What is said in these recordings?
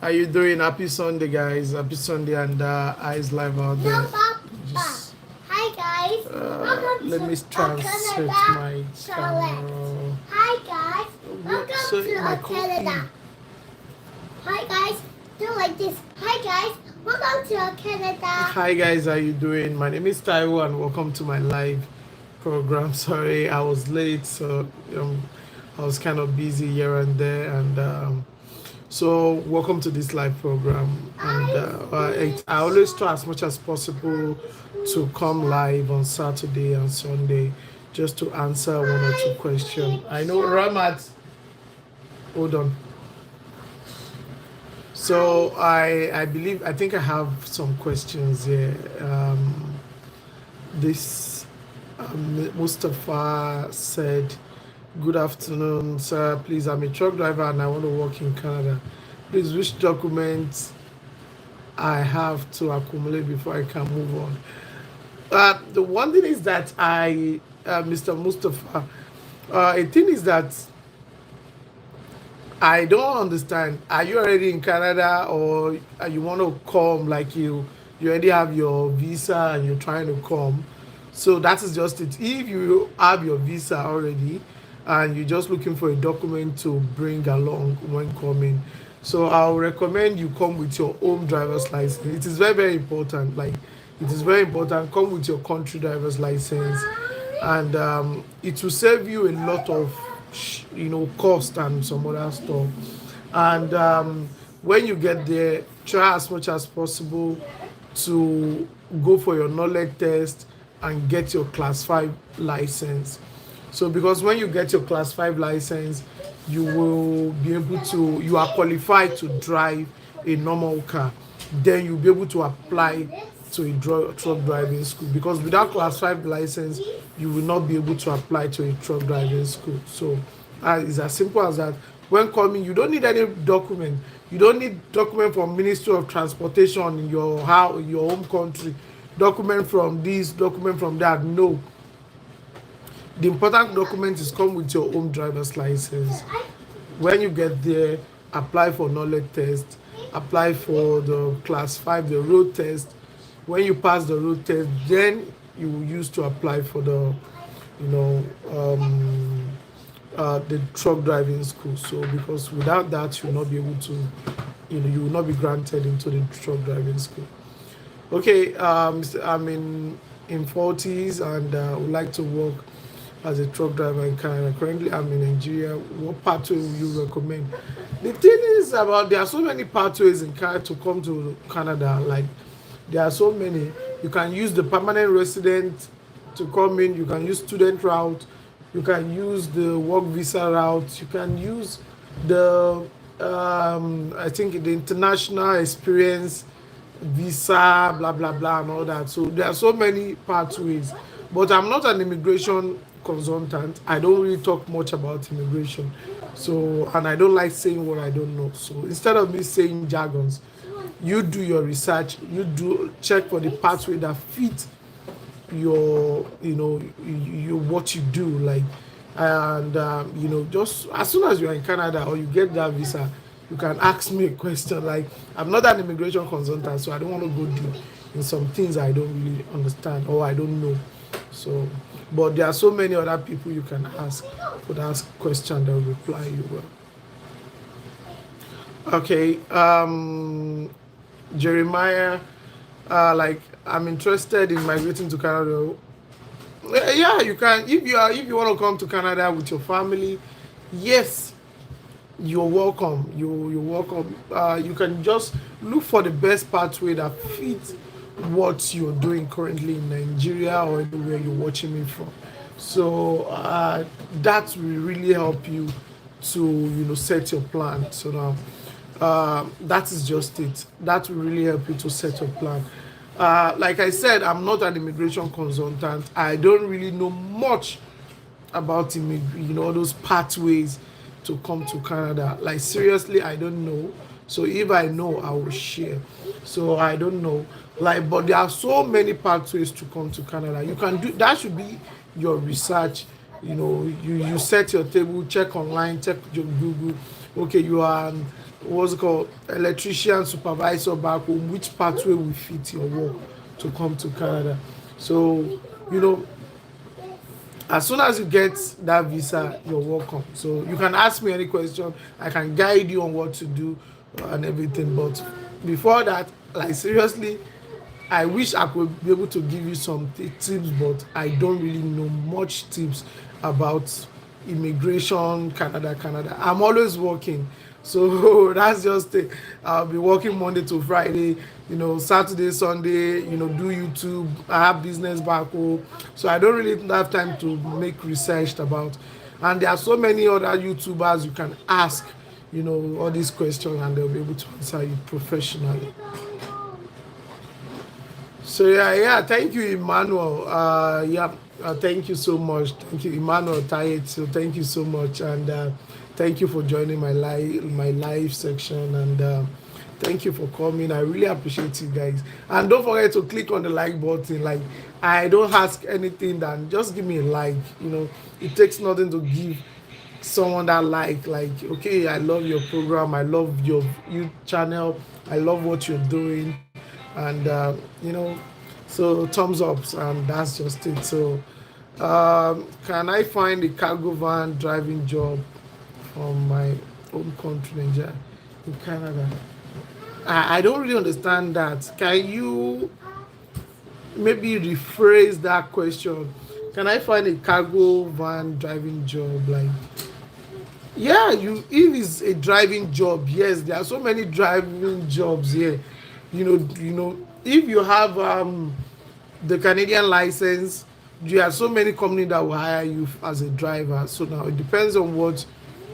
How you doing? Happy Sunday, guys. Happy Sunday and eyes live out there. Just, Hi guys. Welcome let to me transfer Canada my challenge. camera. Hi guys. Welcome So to my Canada. Hi guys. Do like this. Hi guys. Welcome to Canada. Hi guys, how you doing? My name is Taiwo and welcome to my live program. Sorry, I was late, so I was kind of busy here and there, and so welcome to this live program. And I always try as much as possible to come live on Saturday and Sunday just to answer one or two questions. I know Ramat. Hold on. So I think I have some questions here. This Mustafa said, "Good afternoon, sir. Please, I'm a truck driver and I want to work in Canada. Please, which documents I have to accumulate before I can move on?" The one thing is that Mr. Mustafa, a thing is that I don't understand. Are you already in Canada, or you want to come like you already have your visa and you're trying to come? So that is just it. If you have your visa already and you're just looking for a document to bring along when coming, so I'll recommend you come with your home driver's license. It is very, very important. Like, it is very important. Come with your country driver's license, and it will save you a lot of cost and some other stuff. And when you get there, try as much as possible to go for your knowledge test and get your class 5 license. So because when you get your class 5 license, you will be able to, you are qualified to drive a normal car. Then you'll be able to apply to a truck driving school, because without class 5 license you will not be able to apply to a truck driving school. So it's as simple as that. When coming, you don't need any document. You don't need document from Ministry of Transportation in your house, your home country, document from this, document from that. No, the important document is come with your home driver's license. When you get there, apply for knowledge test, apply for the class 5, the road test. When you pass the road test, then you will use to apply for the you know the truck driving school. So because without that you will not be able to, you will not be granted into the truck driving school. Okay, I'm in 40s and would like to work as a truck driver in Canada. Currently, I'm in Nigeria. What pathway would you recommend? The thing is about, there are so many pathways in Canada to come to Canada. Like, there are so many. You can use the permanent resident to come in. You can use student route. You can use the work visa route. You can use the I think the international experience visa, blah blah blah, and all that. So there are so many pathways. But I'm not an immigration consultant. I don't really talk much about immigration. So, and I don't like saying what I don't know. So instead of me saying jargons, you do your research. You do check for the pathway that fit your, what you do, like. And just as soon as you're in Canada or you get that visa, you can ask me a question. Like, I'm not an immigration consultant, so I don't want to go deep in some things I don't really understand or I don't know. So, but there are so many other people you can ask for that question that will reply you well. Okay, Jeremiah, like, I'm interested in migrating to Canada. Yeah, you can. If you want to come to Canada with your family, yes, you're welcome. You're welcome. You can just look for the best pathway that fits what you're doing currently in Nigeria or anywhere you're watching me from. So that will really help you to set your plan. So now that is just it. That will really help you to set your plan. Like I said, I'm not an immigration consultant. I don't really know much about all those pathways to come to Canada. Like, seriously, I don't know. So if I know, I will share. So I don't know. Like, but there are so many pathways to come to Canada. You can do that. Should be your research. You set your table, check online, check your Google. Okay, you are what's it called, electrician, supervisor back home, which pathway will fit your work to come to Canada. So, you know, as soon as you get that visa, you're welcome. So you can ask me any question. I can guide you on what to do and everything. But before that, like seriously, I wish I could be able to give you some tips, but I don't really know much tips about immigration, Canada. I'm always working. So that's just it. I'll be working Monday to Friday, Saturday, Sunday, do YouTube. I have business back home. So I don't really have time to make research about. And there are so many other YouTubers you can ask, all these questions, and they'll be able to answer you professionally. So yeah, thank you, Emmanuel. Thank you so much. Thank you, Emmanuel Tayet. So thank you so much, and thank you for joining my live section, and thank you for coming. I really appreciate you guys, and don't forget to click on the like button. Like, I don't ask anything than just give me a like. It takes nothing to give someone that like, okay, I love your program, I love your YouTube channel, I love what you're doing, and so thumbs ups, and that's just it. So can I find a cargo van driving job from my home country, Nigeria, in Canada? I don't really understand that. Can you maybe rephrase that question? Can I find a cargo van driving job? Like, yeah, if it's a driving job, yes, there are so many driving jobs here. If you have the Canadian license, there are so many companies that will hire you as a driver. So now it depends on what.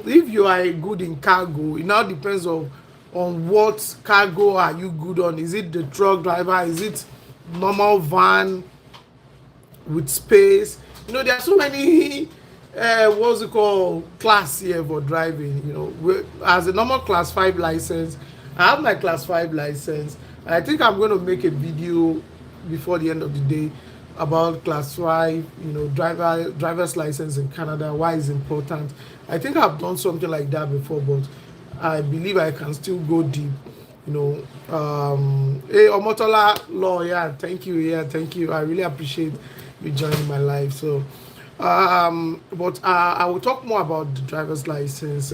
If you are good in cargo, it now depends on what cargo are you good on. Is it the truck driver? Is it normal van with space? There are so many what's it called, class here for driving. As a normal class 5 license, I have my class 5 license. I think I'm going to make a video before the end of the day about class 5, driver's license in Canada, why it's important. I think I've done something like that before, but I believe I can still go deep. Hey, Omotola Law, yeah, thank you. Yeah, thank you. I really appreciate you joining my life. So but I will talk more about the driver's license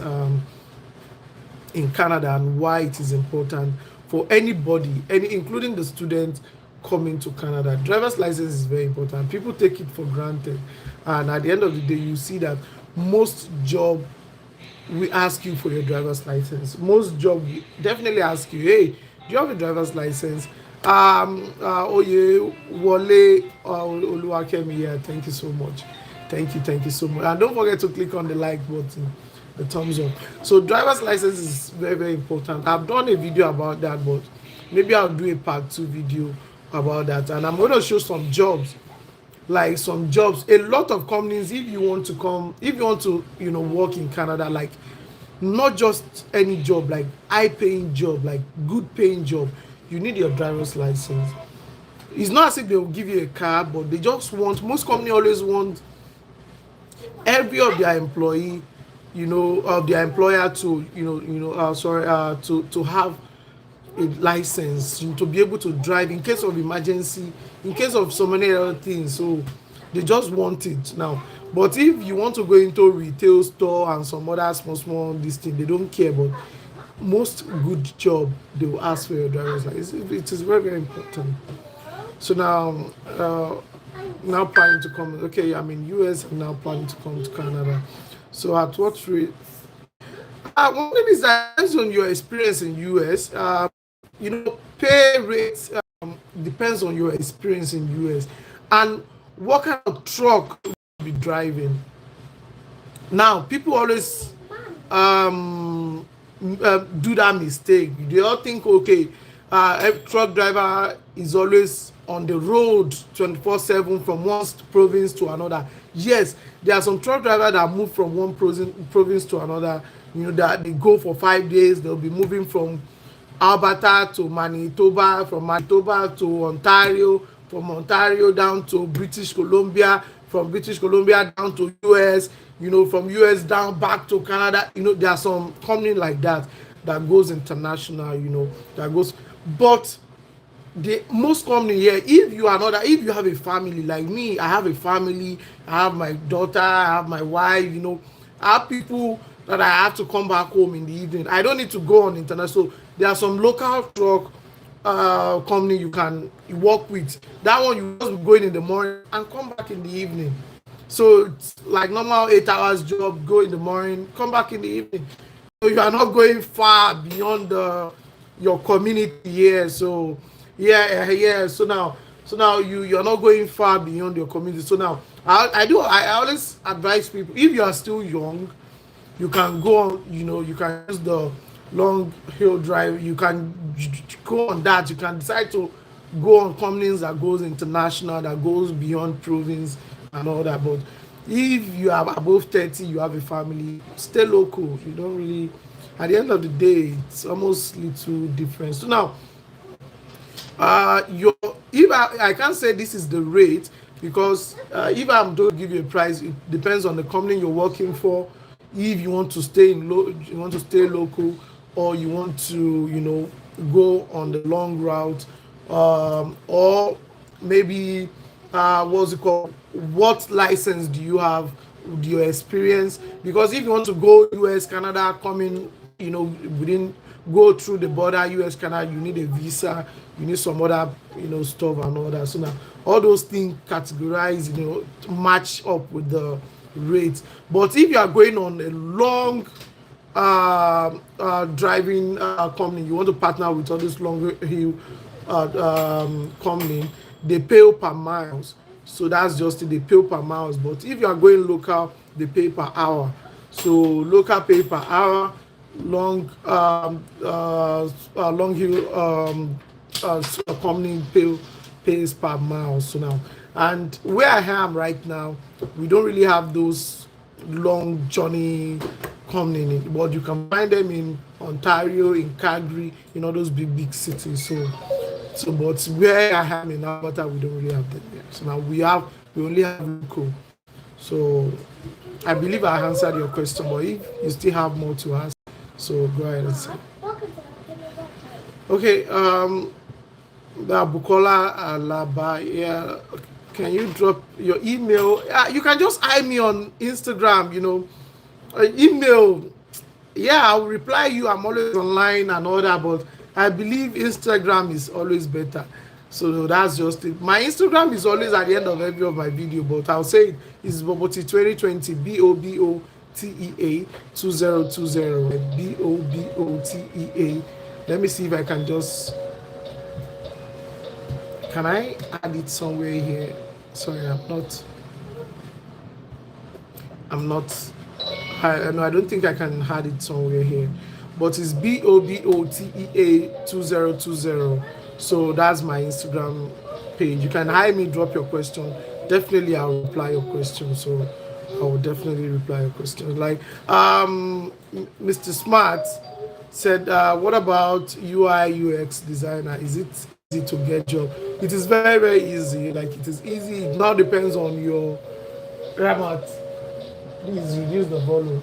in Canada, and why it is important for anybody, including the students coming to Canada. Driver's license is very important. People take it for granted, and at the end of the day, you see that most job we ask you for your driver's license. Most job we definitely ask you, hey, do you have a driver's license? Oye Wole Oluwakemi, yeah, thank you so much. Thank you so much. And don't forget to click on the like button, the thumbs up. So driver's license is very, very important. I've done a video about that, but maybe I'll do a part 2 video about that. And I'm going to show some jobs, like some jobs. A lot of companies, if you want to work in Canada, like not just any job, like high paying job, like good paying job, you need your driver's license. It's not as if they will give you a car, but they just want, most companies always want every of their employee, of their employer to, to have a license, to be able to drive in case of emergency, in case of so many other things. So they just want it now. But if you want to go into retail store and some other small this thing, they don't care. But most good job, they will ask for your driver's license. It is very, very important. So now planning to come. Okay, I'm in US. I'm now planning to come to Canada. So at what rate? One thing is that depends on your experience in US. Pay rates depends on your experience in US and what kind of truck you be driving. Now, people always do that mistake. They all think, okay, a truck driver is always on the road 24/7 from one province to another. Yes, there are some truck drivers that move from one province to another. That they go for 5 days. They'll be moving from Alberta to Manitoba, from Manitoba to Ontario, from Ontario down to British Columbia, from British Columbia down to US, from US down back to Canada. There are some companies like that. that goes international, that goes. But the most common here, if you are not, if you have a family like me, I have a family, I have my daughter, I have my wife, I have people that I have to come back home in the evening. I don't need to go on internet. So there are some local truck company you can work with. That one you just be going in the morning and come back in the evening. So it's like normal 8 hours job, go in the morning, come back in the evening. So you are not going far beyond your community here. So yeah. So now you're not going far beyond your community. So now I always advise people, if you are still young, you can go on, you can use the long hill drive, you can go on that, you can decide to go on companies that goes international, that goes beyond province and all that. But if you are above 30, you have a family, stay local. You don't really, at the end of the day, it's almost little difference. So now, your if I can't say this is the rate, because if I'm going to give you a price, it depends on the company you're working for. If you want to stay you want to stay local, or you want to go on the long route, or maybe what's it called, what license do you have, do your experience. Because if you want to go US, Canada, come in, within, go through the border US, Canada, you need a visa, you need some other stuff and all that. So now all those things categorize, to match up with the rate. But if you are going on a long driving company, you want to partner with all this long hill company, they pay per miles. So that's just it, they pay per miles. But if you are going local, they pay per hour. So local pay per hour, long hill company pays per mile. So now, and where I am right now, we don't really have those long journey company, but you can find them in Ontario, in Calgary, in all those big cities. So but where I am in Alberta, we don't really have them here. So now we only have local. So I believe I answered your question, but if you still have more to ask, so go ahead and say. Okay, the Bukola Alaba, yeah. Can you drop your email? You can just eye me on Instagram, email. Yeah, I'll reply you. I'm always online and all that, but I believe Instagram is always better. So that's just it. My Instagram is always at the end of every of my video, but I'll say it is Boboti 2020, BOBOTEA 2020, BOBOTEA. Let me see if I can just, can I add it somewhere here? Sorry, I'm not, no, I don't think I can add it somewhere here. But it's BOBOTEA 2020. So that's my Instagram page. You can hire me, drop your question. Definitely I'll reply your question. So I will definitely reply your question. Like Mr. Smart said, what about UI UX designer? Is it easy to get job? It is very, very easy. Like, it is easy. It now depends on your Ramat. Please reduce the volume.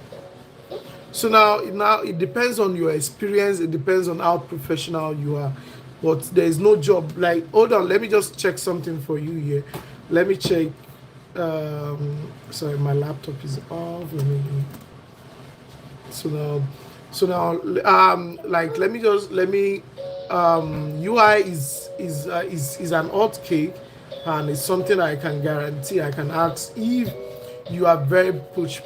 So now it depends on your experience. It depends on how professional you are. But there is no job. Like, hold on, let me just check something for you here. Let me check. Sorry, my laptop is off. So now, like, UI is an hot cake, and it's something I can guarantee. I can ask if you are very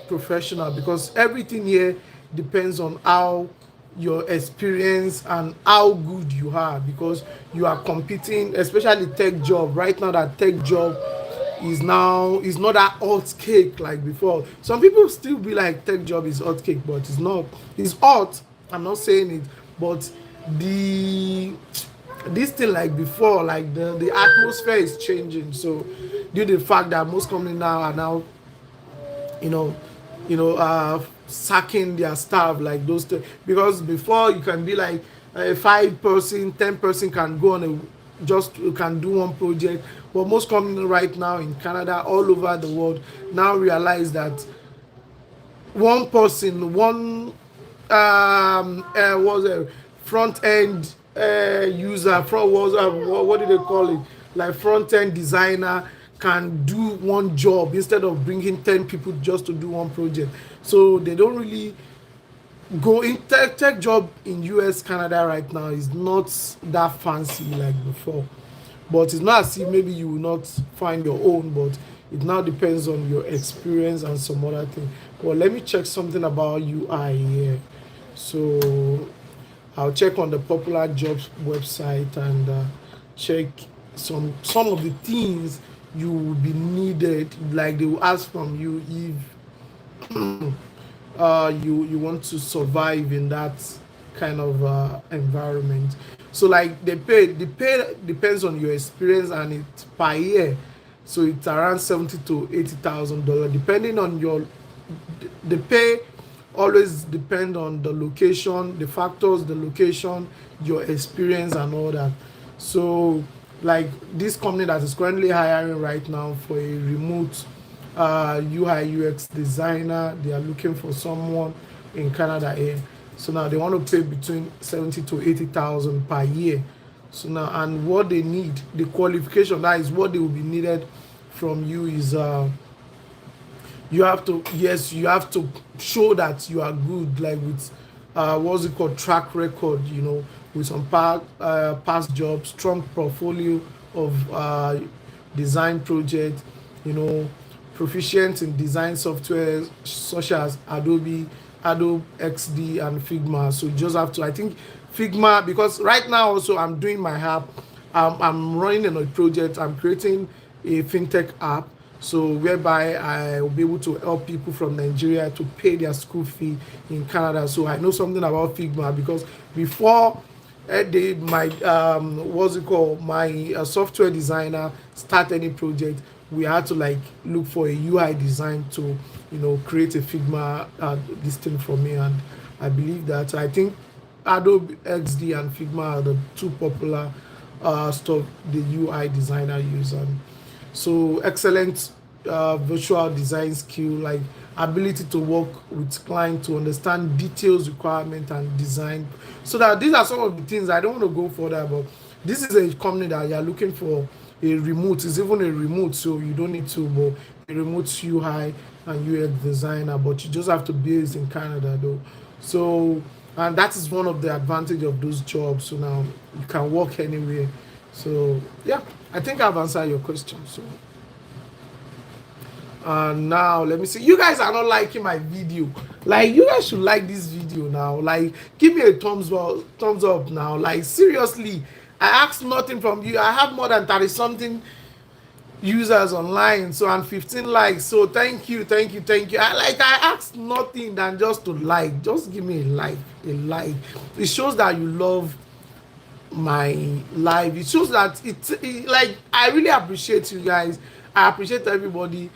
professional, because everything here depends on how your experience and how good you are, because you are competing, especially tech job right now. That tech job is not that hot cake like before. Some people still be like tech job is hot cake, but it's not. It's hot, I'm not saying it, but the this thing like before, like the atmosphere is changing. So due to the fact that most companies now are now, you know sacking their staff, like those because before you can be like a 5 person, 10 person can go on a, just can do one project. But most companies right now in Canada, all over the world, now realize that one person, one was a front end user, front was what do they call it, like front end designer, can do one job instead of bringing 10 people just to do one project. So they don't really go in tech job in US, Canada right now is not that fancy like before. But it's not as if maybe you will not find your own, but it now depends on your experience and some other thing. Well, let me check something about UI here. So I'll check on the popular jobs website and check some of the things you will be needed, like they will ask from you if you want to survive in that kind of environment. So like the pay depends on your experience and it's per year. So it's around 70 to 80,000 dollars depending on your the pay always depend on the location, the factors, the location, your experience and all that. So like this company that is currently hiring right now for a remote UI UX designer, they are looking for someone in Canada here. So now they want to pay between 70 to 80,000 per year. So now, and what they need, the qualification, that is what they will be needed from you is you have to, yes, you have to show that you are good, like with what's it called, track record, with some past jobs, strong portfolio of design project, you know proficient in design software such as Adobe XD and Figma. So you just have to, I think Figma, because right now also I'm doing my app. I'm running in a project. I'm creating a fintech app, so whereby I will be able to help people from Nigeria to pay their school fee in Canada. So I know something about Figma because before my what's it called, my software designer start any project, we had to like look for a UI design to create a Figma this thing for me. And I believe that, I think Adobe XD and Figma are the two popular stuff the UI designer use. And so excellent virtual design skill, like ability to work with client to understand details, requirement and design. So that these are some of the things. I don't want to go further, but this is a company that you're looking for a remote. It's even a remote, so you don't need to, but a remote UI and UX designer, but you just have to be based in Canada though. So, and that is one of the advantage of those jobs. So now you can work anywhere. So yeah, I think I've answered your question. So now let me see. You guys are not liking my video. Like, you guys should like this video now. Like, give me a thumbs up now. Like, seriously, I asked nothing from you. I have more than 30 something users online, so I'm 15 likes. So thank you. I asked nothing than just to like. Just give me a like. It shows that you love my live. It shows that like, I really appreciate you guys. I appreciate everybody.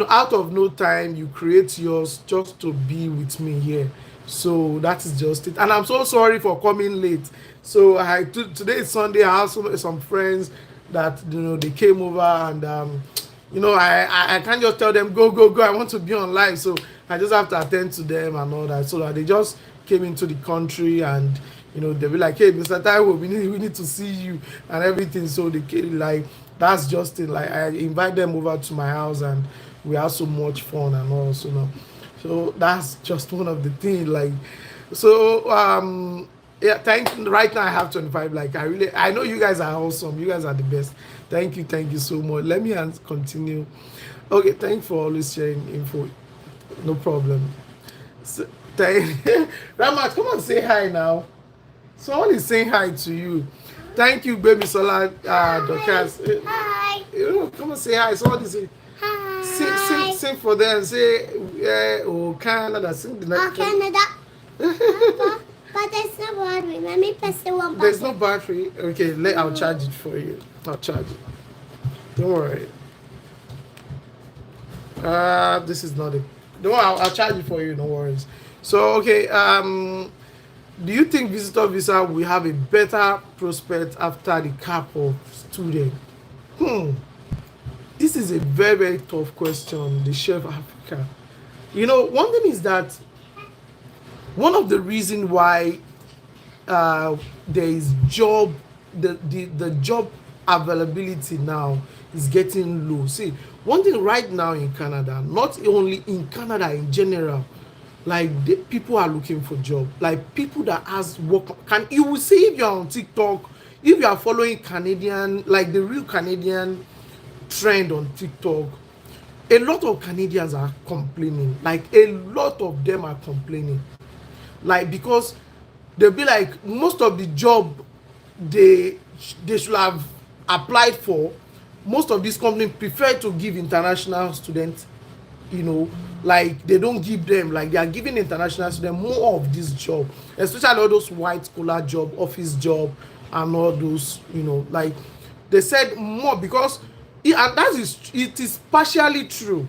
Out of no time you create yours just to be with me here. So that is just it. And I'm so sorry for coming late. So today is Sunday. I have some friends that they came over, and I can't just tell them go, I want to be on live. So I just have to attend to them and all that. So that they just came into the country, and they'll be like, hey, Mr. Taiwo, we need to see you and everything. So they came, like, that's just it. Like, I invite them over to my house and we have so much fun and all. So that's just one of the things. Like, so yeah, right now I have 25. Like, I know you guys are awesome. You guys are the best. Thank you so much. Let me continue. Okay, thanks for always sharing info. No problem. So, Ramat, come on, say hi now. Someone is saying hi to you. Thank you, baby Sola, Dorcas. Hi. Come on, say hi. Someone is saying Hi. sing for them. Say, oh, Canada. Sing the next Canada. But there's no battery. Let me press the one button. There's no battery. Okay, I'll charge it for you. I'll charge it. Don't worry. This is not it. Don't worry, I'll charge it for you. No worries. So, okay. Do you think visitor visa will have a better prospect after the cap of student? This is a very, very tough question, the Chef Africa. One thing is that One of the reason why there is job, the job availability now is getting low. See, one thing right now in Canada, not only in Canada in general, like people are looking for job. Like people that has work, can you will see if you're on TikTok, if you are following Canadian, like the real Canadian trend on TikTok, a lot of Canadians are complaining. Like a lot of them are complaining, like because they'll be like most of the job they they should have applied for, most of these companies prefer to give international students, you know, like they don't give them, like they are giving international students more of this job, especially all those white collar job, office job, and all those, you know, like they said more because and that is, it is partially true.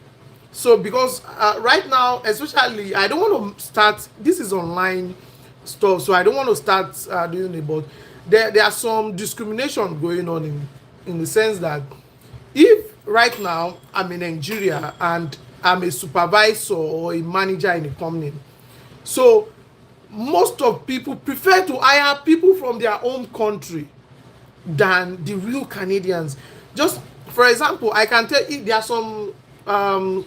So because right now, especially, I don't want to start, this is online stuff, so I don't want to start doing it, but there are some discrimination going on in the sense that if right now I'm in Nigeria and I'm a supervisor or a manager in a company, so most of people prefer to hire people from their own country than the real Canadians. Just for example, I can tell you there are some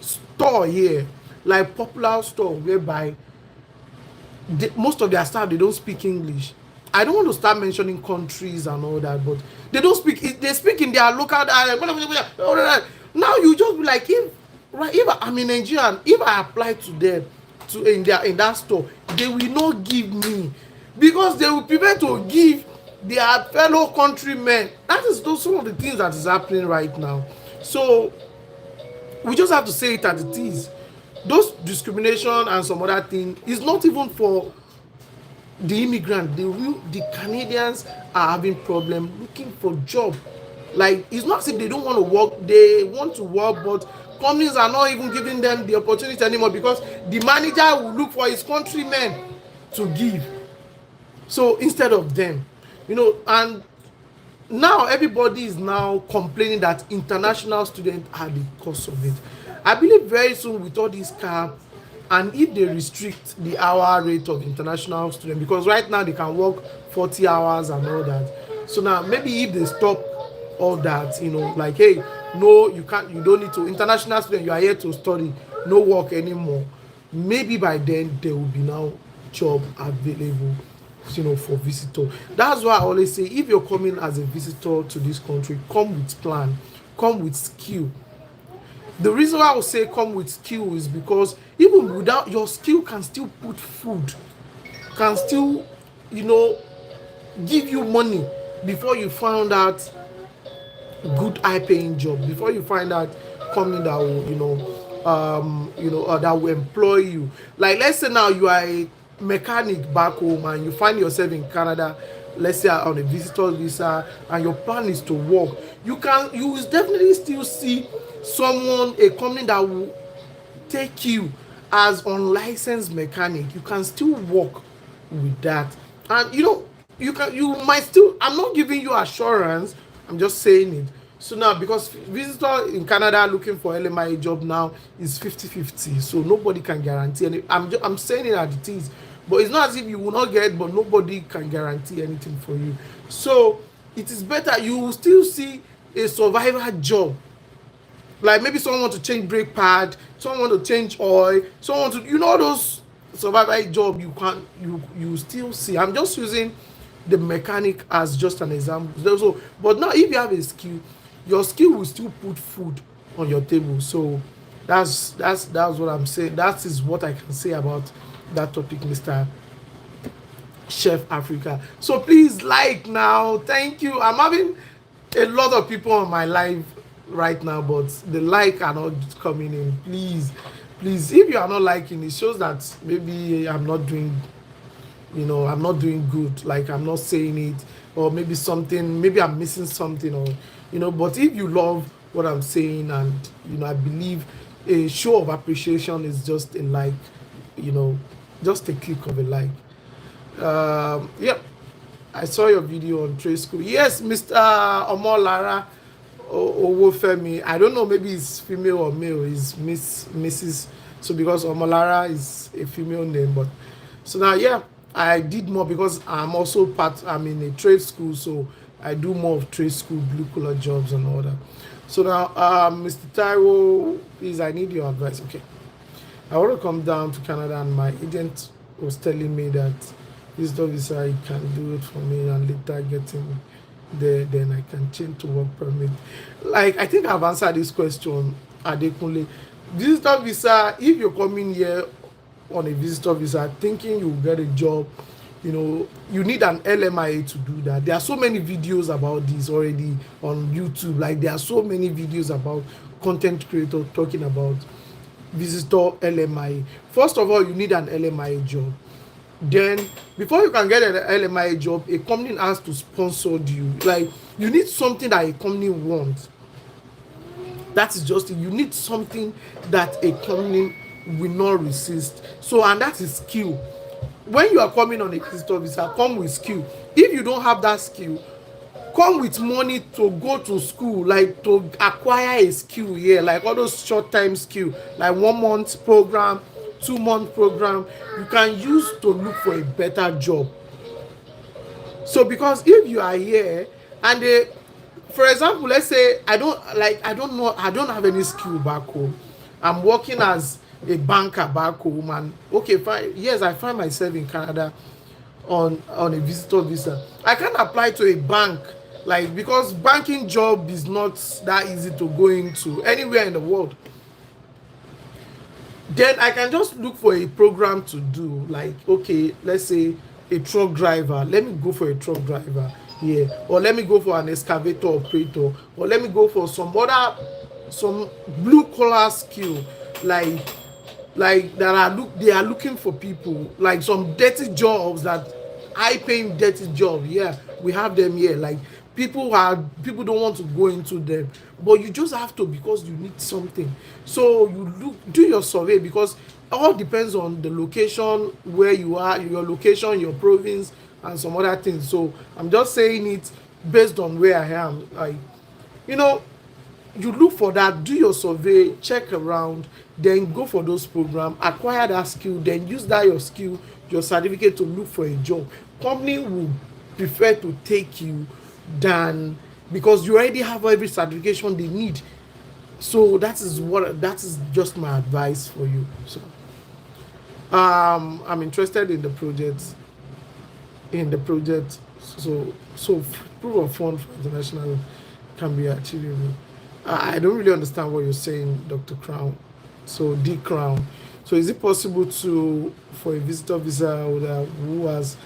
store here, like popular store, whereby most of their staff, they don't speak English. I don't want to start mentioning countries and all that, but they don't speak. They speak in their local dialect. Now you just be like, if right, if I'm in Nigeria, if I apply to them to in that store, they will not give me, because they will prefer to give their fellow countrymen. That is those some of the things that is happening right now. So we just have to say it as it is. Those discrimination and some other thing is not even for the immigrant. The Canadians are having problem looking for job. Like it's not as if they don't want to work, they want to work, but companies are not even giving them the opportunity anymore because the manager will look for his countrymen to give. So instead of them, you know, and now everybody is now complaining that international students are the cause of it. I believe very soon with all this cap, and if they restrict the hour rate of international students, because right now they can work 40 hours and all that. So now maybe if they stop all that, you know, like hey, no, you can't, you don't need to, international student, you are here to study, no work anymore. Maybe by then there will be now job available, you know, for visitor. That's why I always say if you're coming as a visitor to this country, come with plan, come with skill. The reason why I would say come with skill is because even without your skill can still put food, can still, you know, give you money before you found out good high paying job, before you find out company that will, that will employ you. Like let's say now you are a mechanic back home and you find yourself in Canada, let's say on a visitor visa, and your plan is to work, you will definitely still see someone, a company that will take you as unlicensed mechanic. You can still work with that, and you know, you might still, I'm not giving you assurance, I'm just saying it. So now, because visitor in Canada looking for LMI job now is 50-50, so nobody can guarantee any. I'm saying it as it is, but it's not as if you will not get, but nobody can guarantee anything for you. So it is better you will still see a survivor job. Like maybe someone want to change brake pad, someone want to change oil, someone want to, you know, those survivor job you can, you still see. I'm just using the mechanic as just an example. So, but now if you have a skill, your skill will still put food on your table. So that's what I'm saying. That is what I can say about that topic, Mr. Chef Africa. So please like now. Thank you. I'm having a lot of people on my live right now, but the like are not coming in. Please, if you are not liking, it shows that maybe I'm not doing, you know, I'm not doing good, like I'm not saying it, or maybe something, maybe I'm missing something, or you know. But if you love what I'm saying, and you know, I believe a show of appreciation is just a like, you know, just a click of a like. Yep, I saw your video on trade school. Yes, Mr. Omolara Owofemi. I don't know, maybe it's female or male. It's Mrs. So because Omolara is a female name, but So now, yeah, I did more because I'm in a trade school, so I do more of trade school blue collar jobs and all that. So now, Mr. Taiwo, please, I need your advice. Okay, I want to come down to Canada, and my agent was telling me that visitor visa, he can do it for me, and later getting there, then I can change to work permit. Like, I think I've answered this question, Adekunle. Visitor visa, if you're coming here on a visitor visa thinking you will get a job, you need an LMIA to do that. There are so many videos about this already on YouTube. Like, there are so many videos about content creators talking about visitor LMIA. First of all, you need an LMIA job. Then, before you can get an LMIA job, a company has to sponsor you. Like, you need something that a company wants. That is just it. You need something that a company will not resist. So, and that is skill. When you are coming on a visitor visa, come with skill. If you don't have that skill, come with money to go to school, like to acquire a skill here, like all those short time skill, like 1 month program, 2 month program, you can use to look for a better job. So because if you are here and they, for example, let's say I don't have any skill back home, I'm working as a banker back home, and okay, fine, yes, I find myself in Canada on a visitor visa. I can't apply to a bank, like, because banking job is not that easy to go into anywhere in the world. Then I can just look for a program to do, like, okay, let's say a truck driver, let me go for a truck driver here, or let me go for an excavator operator, or let me go for some blue collar skill, like that they are looking for people, like some dirty jobs, that high paying dirty job. Yeah, we have them here. Like, people don't want to go into them, but you just have to, because you need something. So you do your survey, because all depends on the location where you are, your location, your province, and some other things. So I'm just saying it based on where I am. Like, you know you look for that, do your survey, check around, then go for those programs, acquire that skill, then use that your skill, your certificate, to look for a job. Company will prefer to take you than, because you already have every certification they need. So that is just my advice for you. So I'm interested in the project. So proof of fund for international can be achievable. I don't really understand what you're saying, Dr. Crown. So D Crown. So is it possible for a visitor visa holder who has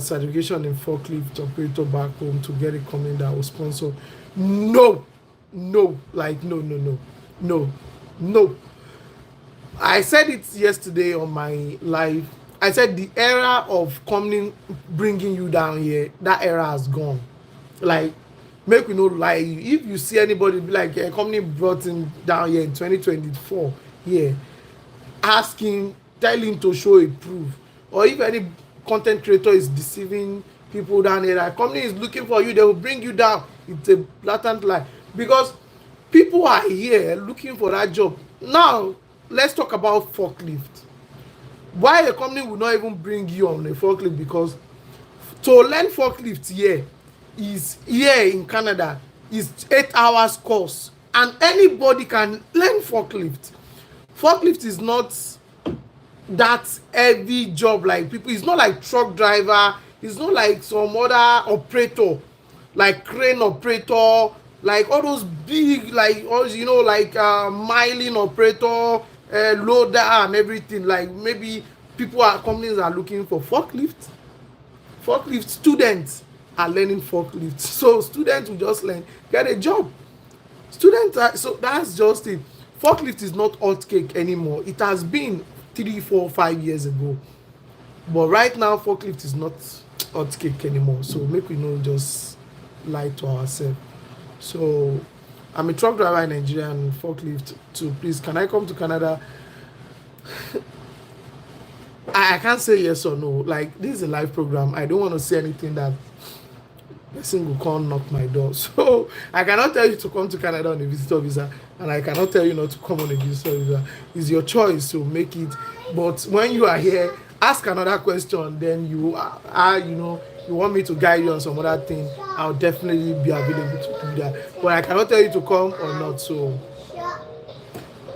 certification in forklift operator back home to get a company that will sponsor? No, no, like no, no. I said it yesterday on my live. I said the era of company bringing you down here, that era has gone. Like, make we no lie, if you see anybody be like, a company brought him down here in 2024, yeah, asking, tell him to show a proof. Or if any content creator is deceiving people down here, that company is looking for you, they will bring you down, it's a blatant lie. Because people are here looking for that job. Now let's talk about forklift. Why a company will not even bring you on a forklift? Because to learn forklift here in Canada is 8 hours course, and anybody can learn forklift. Forklift is not that heavy job like people. It's not like truck driver, it's not like some other operator, like crane operator, like all those big, like all, like miling operator, loader and everything. Like, maybe companies are looking for forklift students are learning forklift. So students will just learn, get a job. So that's just it. Forklift is not hot cake anymore. It has been 3, 4, 5 years ago, but right now forklift is not hot cake anymore. So make we no just lie to ourselves. So I'm a truck driver in Nigeria and forklift too. Please, can I come to Canada? I can't say yes or no. Like, this is a live program. I don't want to say anything that person will come knock my door. So I cannot tell you to come to Canada on a visitor visa, and I cannot tell you not to come on a visitor visa. It's your choice to make it. But when you are here, ask another question, then you want me to guide you on some other thing, I'll definitely be available to do that. But I cannot tell you to come or not. So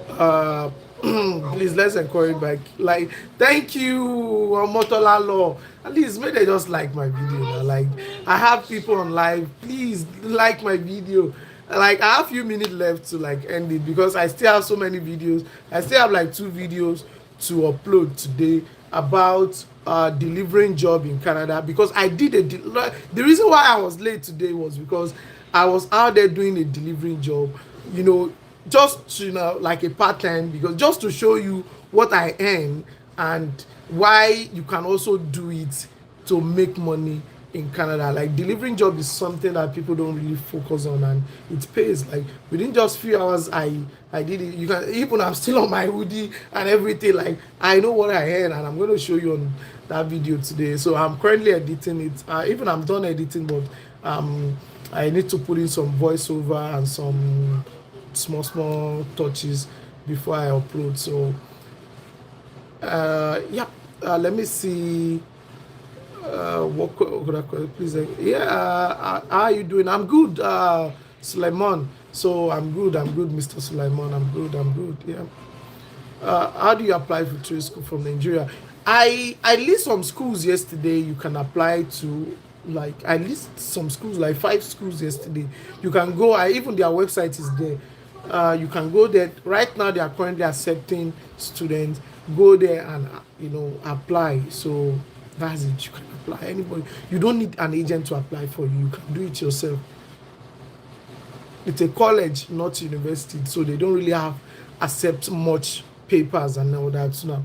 uh please, let's encourage like thank you, Motola Law. At least maybe they just like my video now. Like, I have people on live, please like my video. Like, I have few minutes left to like end it, because I still have so many videos. I still have like 2 videos to upload today about delivering job in Canada, because I did the reason why I was late today was because I was out there doing a delivering job, you know, just like a part-time, because just to show you what I earn and why you can also do it to make money in Canada. Like, delivering job is something that people don't really focus on, and it pays. Like, within just few hours, I did it. You can even, I'm still on my hoodie and everything. Like, I know what I earn, and I'm going to show you on that video today. So I'm currently editing it. Even I'm done editing, but I need to put in some voiceover and some small touches before I upload. So yeah, let me see. What could I please? Yeah, how are you doing? I'm good, Suleiman. So I'm good, Mr. Suleiman. I'm good. Yeah. How do you apply for trade school from Nigeria? I list some schools yesterday you can apply to. Like, I list some schools, like 5 schools yesterday. You can go. Even their website is there. You can go there right now. They are currently accepting students. Go there and apply. So that's it. You can apply. Anybody. You don't need an agent to apply for you. You can do it yourself. It's a college, not university, so they don't really accept much papers and all that. So now,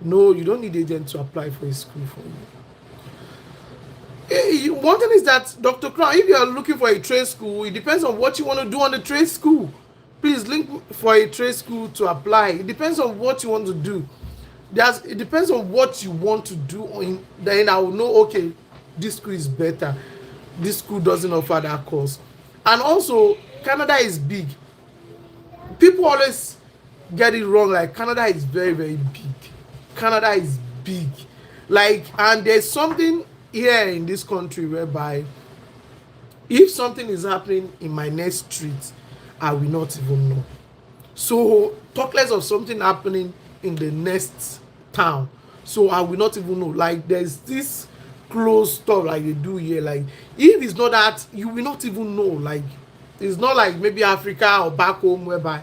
no, you don't need agent to apply for a school for you. One thing is that, Dr. Crown, if you are looking for a trade school, it depends on what you want to do on the trade school. Please link for a trade school to apply. It depends on what you want to do. It depends on what you want to do. Then I will know, okay, this school is better. This school doesn't offer that course. And also, Canada is big. People always get it wrong. Like, Canada is very, very big. Canada is big. Like, and there's something here in this country whereby if something is happening in my next street, I will not even know. So talk less of something happening in the next town. So I will not even know. Like, there's this close stuff like they do here. Like, if it's not that, you will not even know. Like, it's not like maybe Africa or back home whereby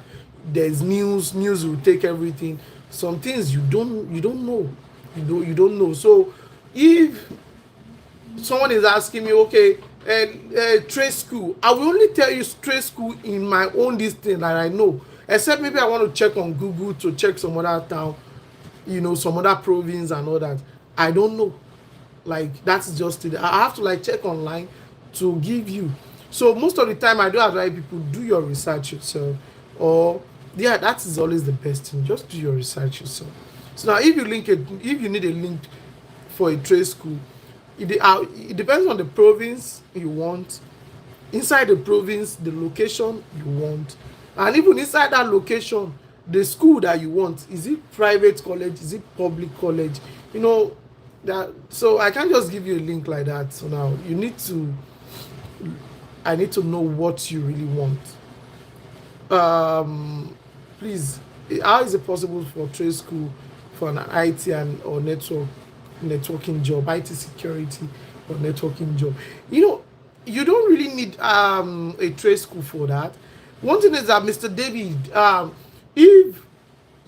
there's news will take everything. Some things you don't know. You don't know. So if someone is asking me, okay, trade school, I will only tell you trade school in my own this thing that I know. Except maybe I want to check on Google to check some other town, some other province and all that. I don't know. Like, that's just it. I have to like check online to give you. So most of the time I do advise people, do your research yourself. Or yeah, that is always the best thing. Just do your research yourself. So now if you need a link for a trade school, it depends on the province you want. Inside the province, the location you want, and even inside that location, the school that you want, is it private college, is it public college, that. So I can't just give you a link like that. So now I need to know what you really want. Please, how is it possible for trade school for an IT or networking job, IT security or networking job? You don't really need a trade school for that. One thing is that, Mr. David, if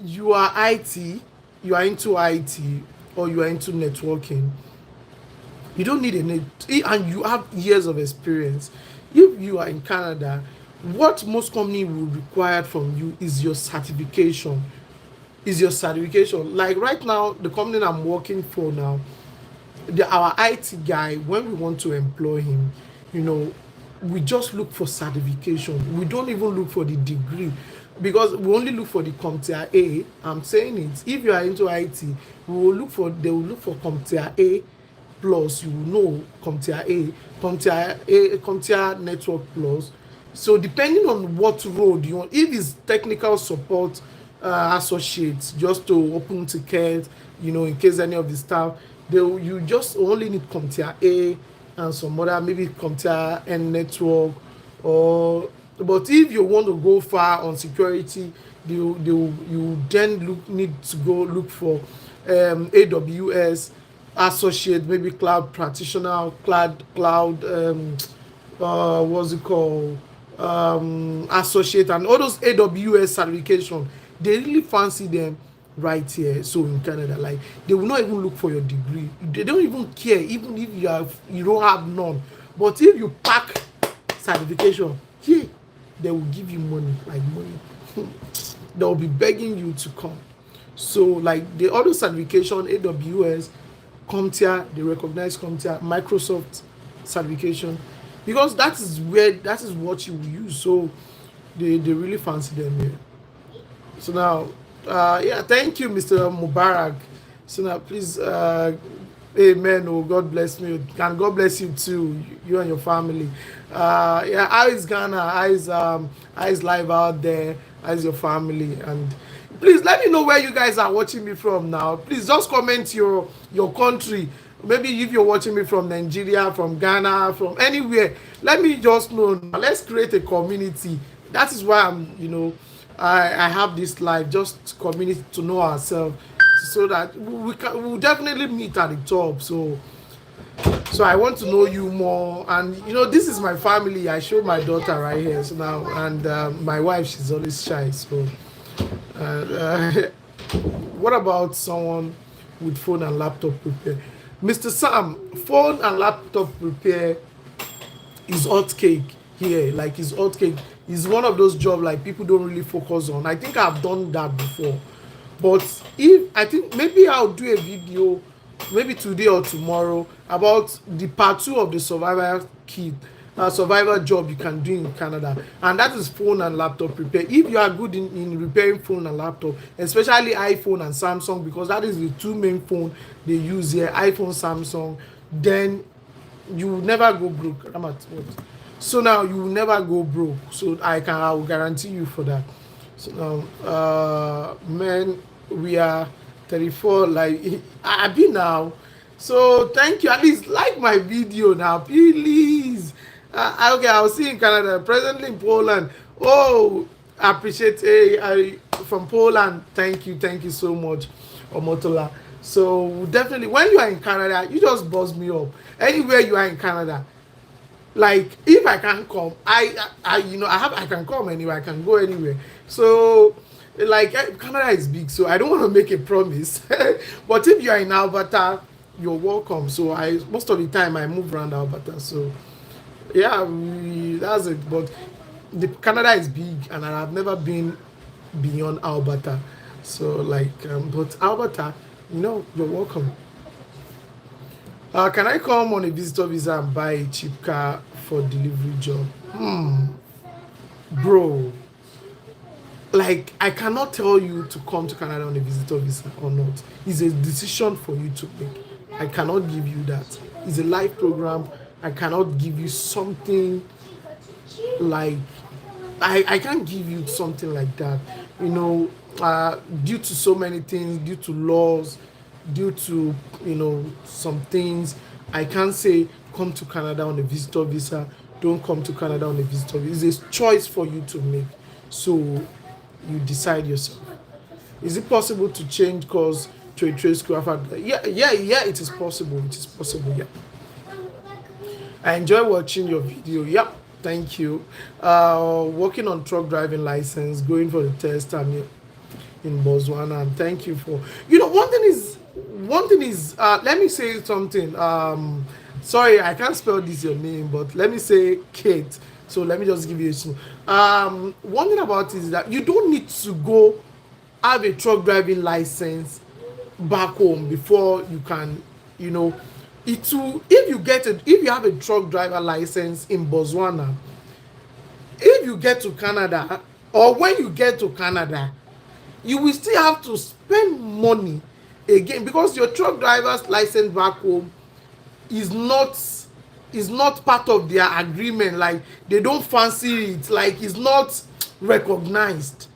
you are IT, you are into IT or you are into networking, you don't need and you have years of experience. If you are in Canada, what most company will require from you is your certification. Like right now, the company I'm working for now, our IT guy, when we want to employ him, we just look for certification. We don't even look for the degree, because we only look for the CompTIA A. I'm saying it. If you are into IT, they will look for CompTIA A plus. You will know CompTIA A, CompTIA Network Plus. So depending on what role you want, if it's technical support, associates just to open tickets, in case any of the staff, you just only need CompTIA A and some other, maybe CompTIA N network, or but if you want to go far on security, you then need to go look for AWS associate, maybe cloud practitioner, cloud what's it called, associate, and all those AWS certification. They really fancy them right here. So in Canada, like, they will not even look for your degree. They don't even care, even if you don't have none. But if you pack certification, yeah, they will give you money, like money. They will be begging you to come. So like the other certification, AWS, CompTIA, they recognize CompTIA, Microsoft certification, because that is what you will use. So they really fancy them here. So now, yeah, thank you, Mr. Mubarak. So now, please, amen. Oh, God bless me, and God bless you too, you and your family. Yeah, how is Ghana? How is life out there? How is your family? And please let me know where you guys are watching me from now. Please just comment your country. Maybe if you're watching me from Nigeria, from Ghana, from anywhere, let me just know now. Let's create a community. That is why I have this life, just community, to know ourselves, so that we'll definitely meet at the top. So I want to know you more, and this is my family. I show my daughter right here, so now, and my wife, she's always shy. So uh, what about someone with phone and laptop prepare? Mr. Sam, phone and laptop prepare is hot cake here. Like, it's hot cake. It's one of those jobs like people don't really focus on. I think I've done that before, but if I think maybe I'll do a video, maybe today or tomorrow, about the part 2 of the survival kit, survival job you can do in Canada, and that is phone and laptop repair. If you are good in repairing phone and laptop, especially iPhone and Samsung, because that is the two main phone they use here, iPhone, Samsung, then you will never go broke. I'm at what? So now you will never go broke. So I will guarantee you for that. So now, man, we are 34. Like, I be now. So thank you. At least like my video now, please. Okay, I'll see you in Canada. Presently in Poland. Oh, I appreciate I from Poland. Thank you so much, Omotola. So definitely, when you are in Canada, you just buzz me up. Anywhere you are in Canada, like, if I can come, I can come anywhere, I can go anywhere. So like, Canada is big, so I don't want to make a promise. But if you are in Alberta, you're welcome. So I most of the time I move around Alberta. So yeah, that's it. But the Canada is big, and I have never been beyond Alberta. So like, but Alberta, you're welcome. Can I come on a visitor visa and buy a cheap car for delivery job? Bro, like, I cannot tell you to come to Canada on a visitor visa or not. It's a decision for you to make. I cannot give you that. It's a live program. I cannot give you something like, I can't give you something like that. Due to so many things, due to laws, due to some things, I can't say come to Canada on a visitor visa, don't come to Canada on a visitor visa. It's a choice for you to make, so you decide yourself. Is it possible to change course to a trade school after? Yeah, it is possible. It is possible. Yeah, I enjoy watching your video. Yeah, thank you. Working on truck driving license, going for the test. In Botswana, and thank you for, one thing is let me say something. Sorry, I can't spell this your name, but let me say Kate. So let me just give you a one thing about it is that you don't need to go have a truck driving license back home before you can, if you have a truck driver license in Botswana, if you get to Canada, or when you get to Canada, you will still have to spend money again, because your truck driver's license back home is not part of their agreement. Like, they don't fancy it, like, it's not recognized.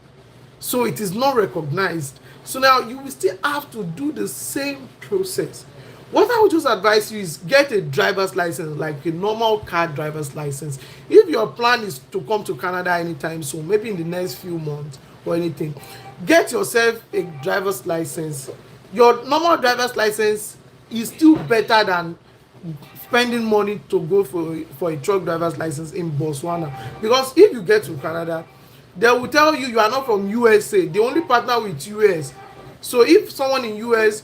so it is not recognized. So now you will still have to do the same process. What I would just advise you is get a driver's license, like a normal car driver's license. If your plan is to come to Canada anytime soon, maybe in the next few months or anything, get yourself a driver's license. Your normal driver's license is still better than spending money to go for a truck driver's license in Botswana, because if you get to Canada, they will tell you you are not from USA. They only partner with US. So if someone in US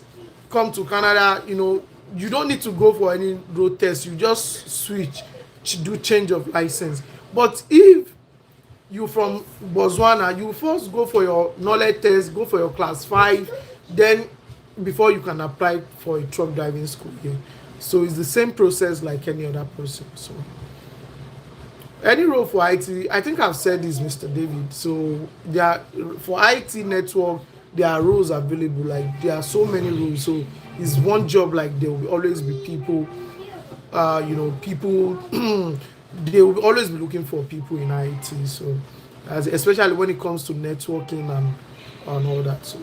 come to Canada, you don't need to go for any road test. You just switch, do change of license. But if you from Botswana, you first go for your knowledge test, go for your class 5, then before you can apply for a truck driving school here. So it's the same process like any other person. So any role for IT, I think I've said this, Mr. David. So there for IT network, there are roles available. Like there are so many roles. So it's one job. Like there will always be people. People. They will always be looking for people in IT. So especially when it comes to networking and all that. So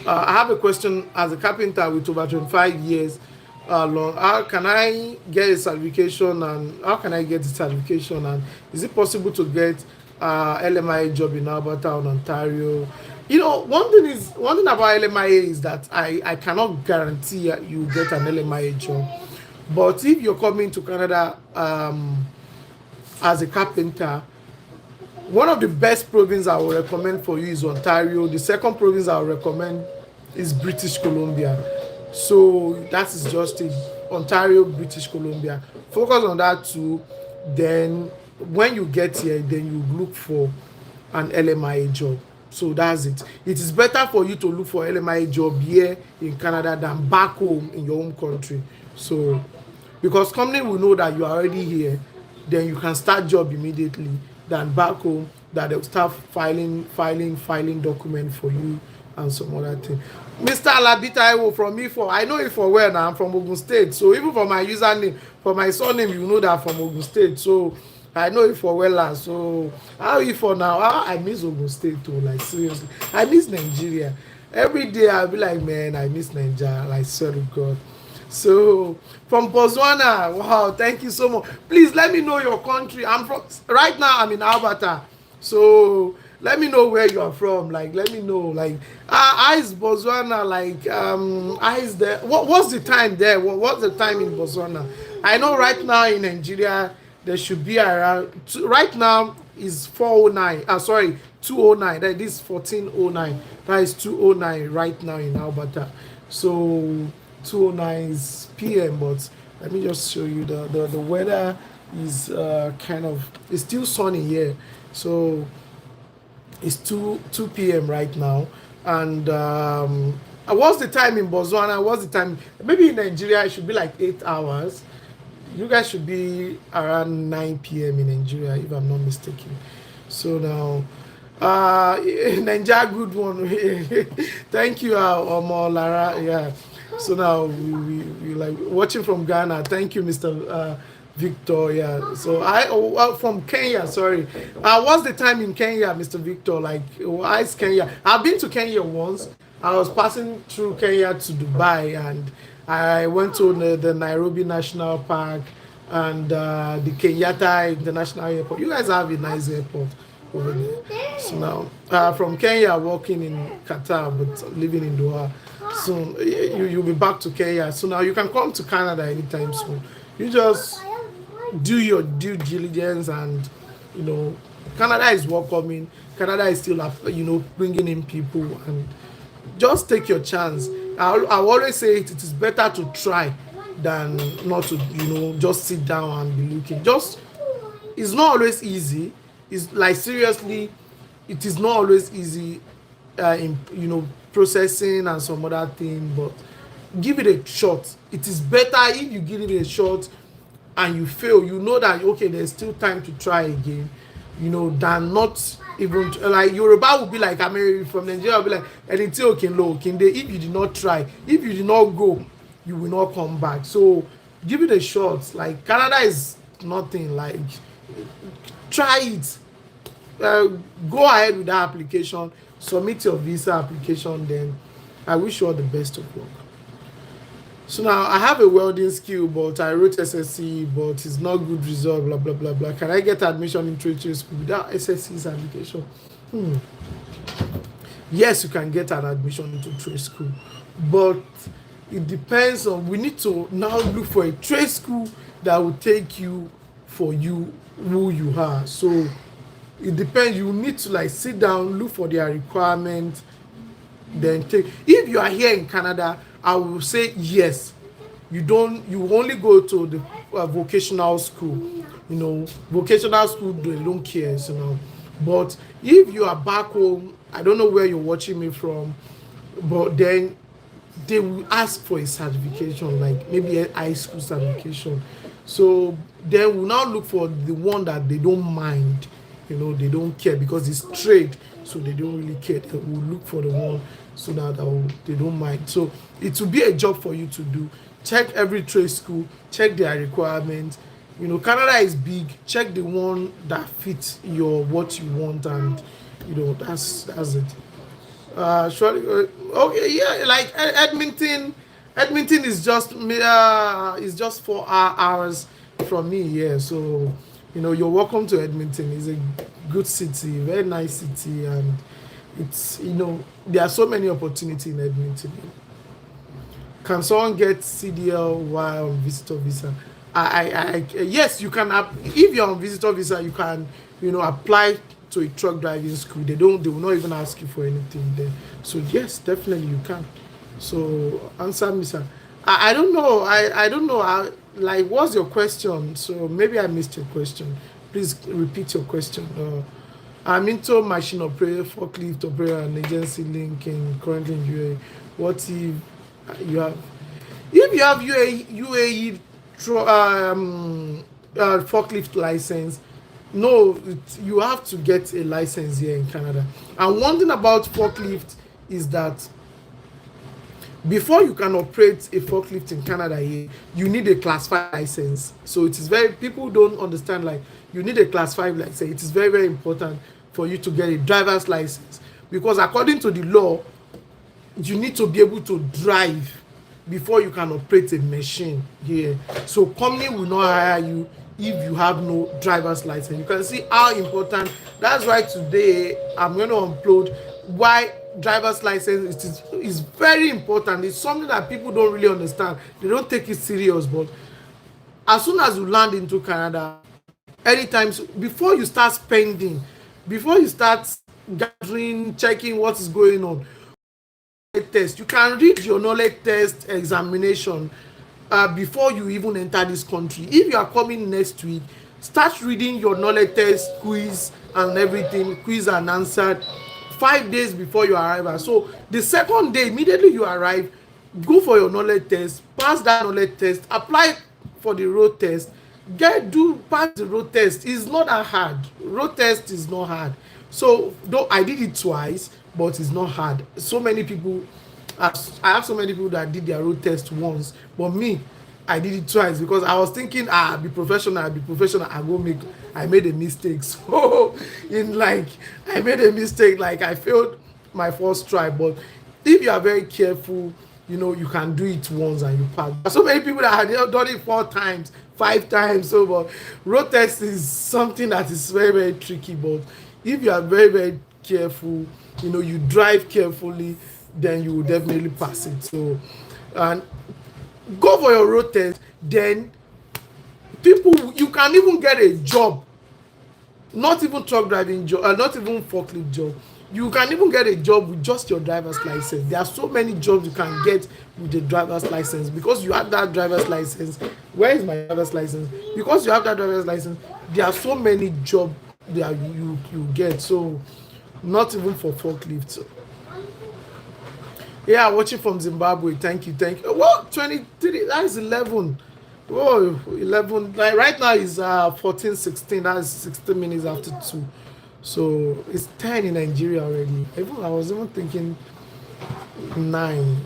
I have a question. As a carpenter with over 25 years long, how can I get a certification, and how can I get the certification, and is it possible to get LMIA job in Alberta, Ontario? One thing about LMIA is that I cannot guarantee you get an LMIA job, but if you're coming to Canada as a carpenter, one of the best provinces I will recommend for you is Ontario. The second province I will recommend is British Columbia. So that is just it. Ontario, British Columbia. Focus on that too. Then when you get here, then you look for an LMIA job. So that's it. It is better for you to look for LMIA job here in Canada than back home in your home country. So because company will know that you are already here, then you can start job immediately, than back home that they'll start filing document for you and some other thing. Mr. Alabita from me for I know it for well now. I'm from Ogun State. So even for my username, for my surname, you know that I'm from Ogun State. So I know it for well. So how you for now? I miss Ogun State too. Like seriously. I miss Nigeria. Every day I'll be like, man, I miss Nigeria. Like swear to God. So from Botswana, wow, thank you so much. Please let me know your country. Right now I'm in Alberta. So let me know where you are from. Like let me know. Like I is Botswana, like I is there. What's the time there? What's the time in Botswana? I know right now in Nigeria there should be around right now is 4:09. Sorry, 2:09. That is 14:09. That is 2:09 right now in Alberta. So 2:09 is PM, but let me just show you the weather is it's still sunny here. So it's 2 p.m. right now. And what's the time in Botswana? What's the time? Maybe in Nigeria it should be like 8 hours. You guys should be around 9 p.m. in Nigeria, if I'm not mistaken. So now Nigeria, good one. Thank you, Omo Lara. Yeah. So now we like watching from Ghana. Thank you, Mr. Victor. Yeah. So from Kenya. Sorry. What's the time in Kenya, Mr. Victor? Like, why is Kenya? I've been to Kenya once. I was passing through Kenya to Dubai, and I went to the Nairobi National Park and the Kenyatta International Airport. You guys have a nice airport over there. So now, from Kenya, working in Qatar, but living in Doha. Soon you'll be back to Kenya. So now you can come to Canada anytime soon. You just do your due diligence, and Canada is welcoming. Canada is still bringing in people, and just take your chance. I always say it is better to try than not to just sit down and be looking. It's not always easy. It's like seriously, it is not always easy in processing and some other thing, but give it a shot. It is better if you give it a shot and you fail, you know that okay, there's still time to try again, than not even like Yoruba would be like, I mean, from Nigeria will be like, and it's okay, low, if you did not try, if you did not go, you will not come back. So give it a shot. Like Canada is nothing. Like try it. uh, go ahead with that application, submit your visa application. Then I wish you all the best of luck. So now I have a welding skill, but I wrote SSC, but it's not good result, blah blah blah blah. Can I get admission in trade school without SSC's application? Hmm. Yes, you can get an admission into trade school, but it depends on. We need to now look for a trade school that will take you for you who you are. So it depends. You need to like sit down, look for their requirements, then take. If you are here in Canada, I will say yes. You only go to the vocational school. Vocational school, they don't care. But if you are back home, I don't know where you're watching me from, but then they will ask for a certification, like maybe a high school certification. So then we'll now look for the one that they don't mind. They don't care because it's trade, so they don't really care. They will look for the one so that they don't mind. So it will be a job for you to do. Check every trade school, check their requirements. Canada is big. Check the one that fits what you want, and that's it. Surely, okay, yeah, like Edmonton is just 4 hours from me. Yeah, so you're welcome to Edmonton. It's a good city, very nice city, and it's there are so many opportunities in Edmonton. Can someone get CDL while on visitor visa? Yes, you can. If you're on visitor visa, you can, apply to a truck driving school. They will not even ask you for anything there. So yes, definitely you can. So answer me, sir. I don't know. I don't know. Like, what's your question? So maybe I missed your question. Please repeat your question. I'm into machine operator, forklift operator, and agency linking currently in UAE. What you have if you have UAE forklift license? No, you have to get a license here in Canada. And one thing about forklift is that before you can operate a forklift in Canada here, you need a class 5 license. So it is very, people don't understand, like, you need a class 5 license. It is very, very important for you to get a driver's license, because according to the law, you need to be able to drive before you can operate a machine here. So company will not hire you if you have no driver's license. You can see how important. That's why today I'm going to upload why driver's license is very important. It's something that people don't really understand. They don't take it serious, but as soon as you land into Canada, anytime before you start spending, before you start gathering, checking what is going on, test, you can read your knowledge test examination before you even enter this country. If you are coming next week, start reading your knowledge test quiz and everything, quiz and answered 5 days before you arrive. So the second day, immediately you arrive, go for your knowledge test, pass that knowledge test, apply for the road test, pass the road test. It's not that hard. Road test is not hard. So though I did it twice, but it's not hard. So many people, I have so many people that did their road test once, but me, I did it twice because I was thinking, I'll be professional, I made a mistake. So I made a mistake, like I failed my first try. But if you are very careful, you can do it once and you pass. So many people that have done it 4 times, 5 times. So, but road test is something that is very, very tricky. But if you are very, very careful, you drive carefully, then you will definitely pass it. So, and go for your road test. Then you can even get a job, not even truck driving job, not even forklift job. You can even get a job with just your driver's license. There are so many jobs you can get with the driver's license because you have that driver's license. Where is my driver's license? Because you have that driver's license, there are so many jobs that you get. So not even for forklift. Yeah, watching from Zimbabwe. Thank you. What? 23? That is 11. Whoa, 11. Like right now is 14:16. That's 16 minutes after 2. So it's 10 in Nigeria already. I was even thinking 9.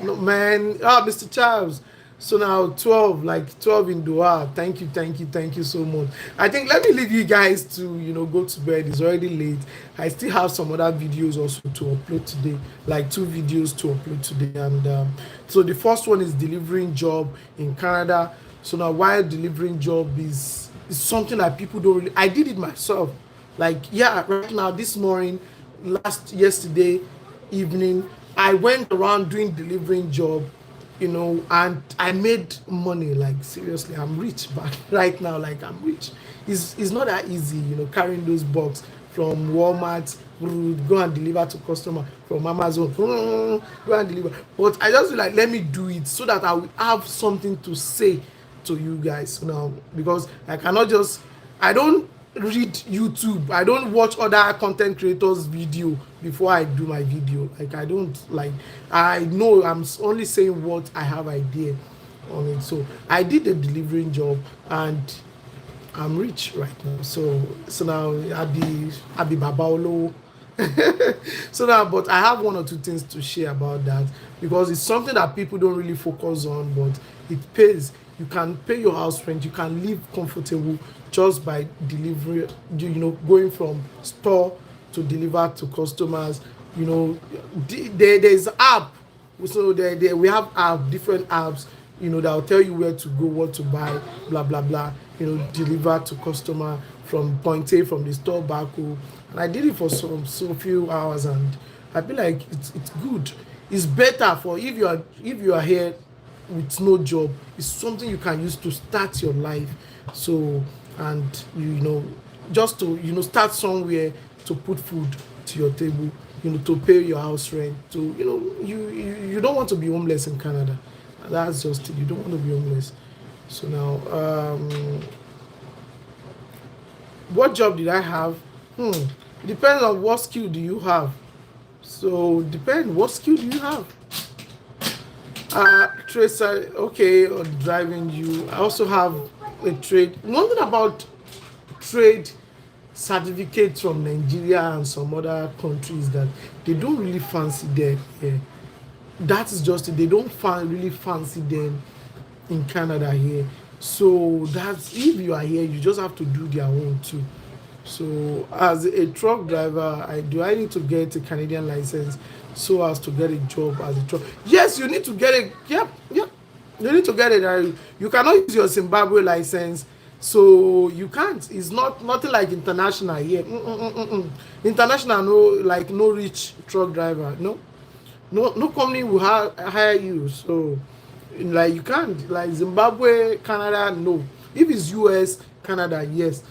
No, man. Mr. Charles. So now 12, like 12 in Doha. Thank you, thank you, thank you so much. I think let me leave you guys to go to bed. It's already late. I still have some other videos also to upload today, like two videos to upload today. And so the first one is delivering job in Canada. So now while delivering job is something that people don't really. I did it myself. Like yeah, right now this morning, yesterday evening, I went around doing delivering job, and I made money. Like seriously, I'm rich back right now. Like I'm rich. It's not that easy, carrying those box from Walmart, go and deliver to customer, from Amazon, go and deliver. But I just feel like let me do it so that I will have something to say to you guys now, because I cannot just. I don't read YouTube. I don't watch other content creators video before I do my video. Like I don't like. I know I'm only saying what I have idea on it. So I did a delivering job and I'm rich right now. So now I be Babaolo. So now, but I have one or two things to share about that, because it's something that people don't really focus on, but it pays. You can pay your house rent, you can live comfortable just by delivery, going from store to deliver to customers. There's app. So we have different apps, that will tell you where to go, what to buy, blah blah blah. Deliver to customer from point A, from the store back home. And I did it for so few hours, and I feel like it's good. It's better for if you are here with no job. It's something you can use to start your life. So, and just to start somewhere, to put food to your table, to pay your house rent, to you don't want to be homeless in Canada. That's just it. You don't want to be homeless. So now, what job did I have? Depends on what skill do you have. So depend, what skill do you have? Trade side, okay, or driving. You I also have a trade. One thing about trade certificates from Nigeria and some other countries, that they don't really fancy them here. That is just it. They don't really fancy them in Canada here. So that's, if you are here, you just have to do their own too. So as a truck driver, I need to get a Canadian license so as to get a job as a truck. Yes, you need to get it. Yep, yep. You need to get it. You cannot use your Zimbabwe license, so you can't. It's nothing like international here. International, no, like no rich truck driver. No company will hire you. So like you can't, like Zimbabwe, Canada, no. If it's US, Canada, yes,